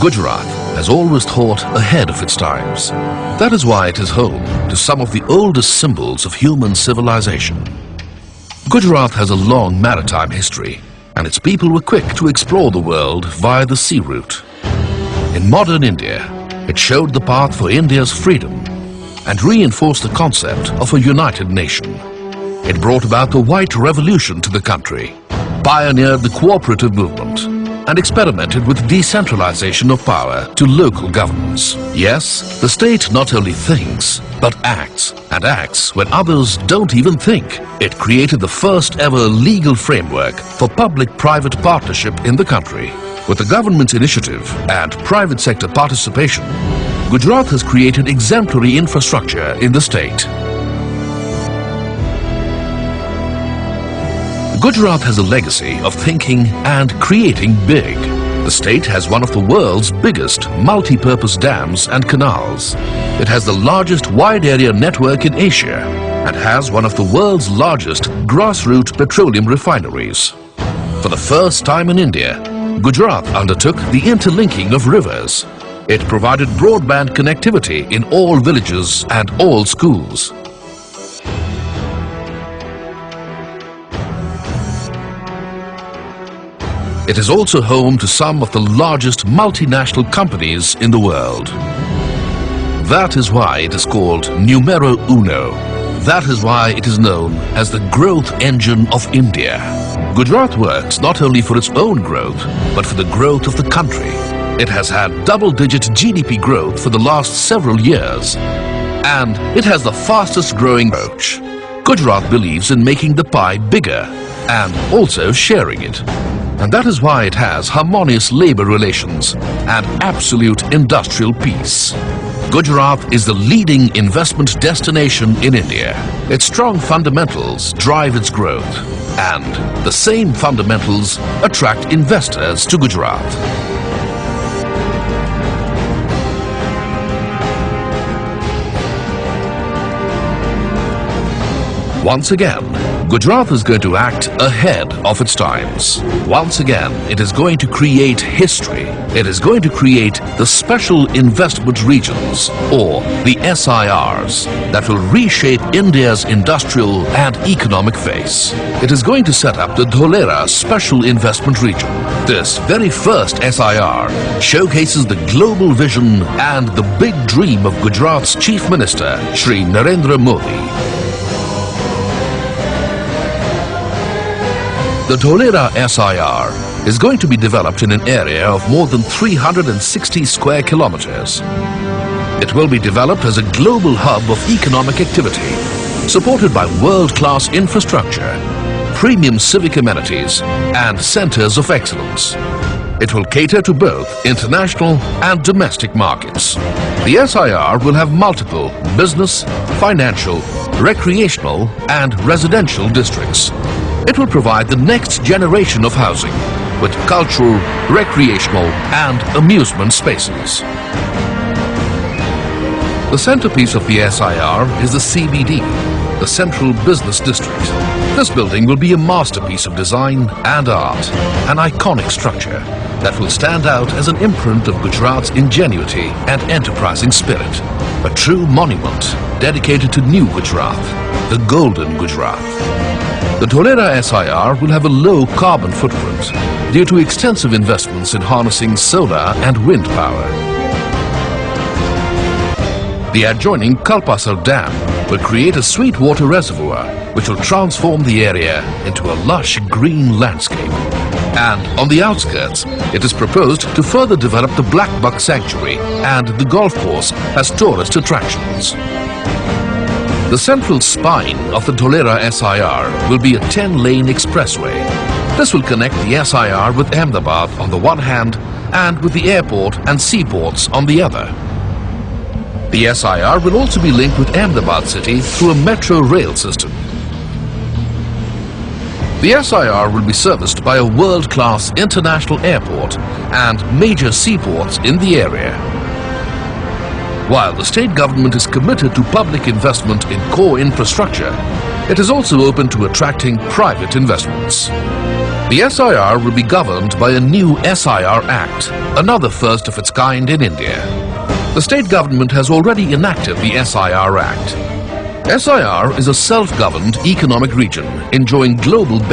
Gujarat has always thought ahead of its times. That is why it is home to some of the oldest symbols of human civilization. Gujarat has a long maritime history, and its people were quick to explore the world via the sea route. In modern India, it showed the path for India's freedom and reinforced the concept of a united nation. It brought about the White Revolution to the country, pioneered the cooperative movement, and experimented with decentralization of power to local governments. Yes, the state not only thinks, but acts, and acts when others don't even think. It created the first ever legal framework for public-private partnership in the country. With the government's initiative and private sector participation, Gujarat has created exemplary infrastructure in the state. Gujarat has a legacy of thinking and creating big. The state has one of the world's biggest multi-purpose dams and canals. It has the largest wide-area network in Asia and has one of the world's largest grassroots petroleum refineries. For the first time in India, Gujarat undertook the interlinking of rivers. It provided broadband connectivity in all villages and all schools. It is also home to some of the largest multinational companies in the world. That is why it is called numero uno. That is why it is known as the growth engine of India. Gujarat works not only for its own growth, but for the growth of the country. It has had double-digit GDP growth for the last several years, and it has the fastest growing approach. Gujarat believes in making the pie bigger and also sharing it. And that is why it has harmonious labor relations and absolute industrial peace. Gujarat is the leading investment destination in India. Its strong fundamentals drive its growth, and the same fundamentals attract investors to Gujarat. Once again, Gujarat is going to act ahead of its times. Once again, it is going to create history. It is going to create the Special Investment Regions, or the SIRs, that will reshape India's industrial and economic face. It is going to set up the Dholera Special Investment Region. This very first SIR showcases the global vision and the big dream of Gujarat's Chief Minister, Shri Narendra Modi. The Dholera SIR is going to be developed in an area of more than 360 square kilometers. It will be developed as a global hub of economic activity, supported by world-class infrastructure, premium civic amenities, and centers of excellence. It will cater to both international and domestic markets. The SIR will have multiple business, financial, recreational, and residential districts. It will provide the next generation of housing with cultural, recreational and amusement spaces. The centerpiece of the SIR is the CBD, the Central Business District. This building will be a masterpiece of design and art, an iconic structure that will stand out as an imprint of Gujarat's ingenuity and enterprising spirit. A true monument dedicated to New Gujarat, the Golden Gujarat. The Dholera SIR will have a low carbon footprint due to extensive investments in harnessing solar and wind power. The adjoining Kalpasar Dam will create a sweet water reservoir which will transform the area into a lush green landscape. And on the outskirts, it is proposed to further develop the Black Buck Sanctuary and the golf course as tourist attractions. The central spine of the Dholera SIR will be a 10-lane expressway. This will connect the SIR with Ahmedabad on the one hand and with the airport and seaports on the other. The SIR will also be linked with Ahmedabad city through a metro rail system. The SIR will be serviced by a world-class international airport and major seaports in the area. While the state government is committed to public investment in core infrastructure, it is also open to attracting private investments. The SIR will be governed by a new SIR Act, another first of its kind in India. The state government has already enacted the SIR Act. SIR is a self-governed economic region enjoying global benefits.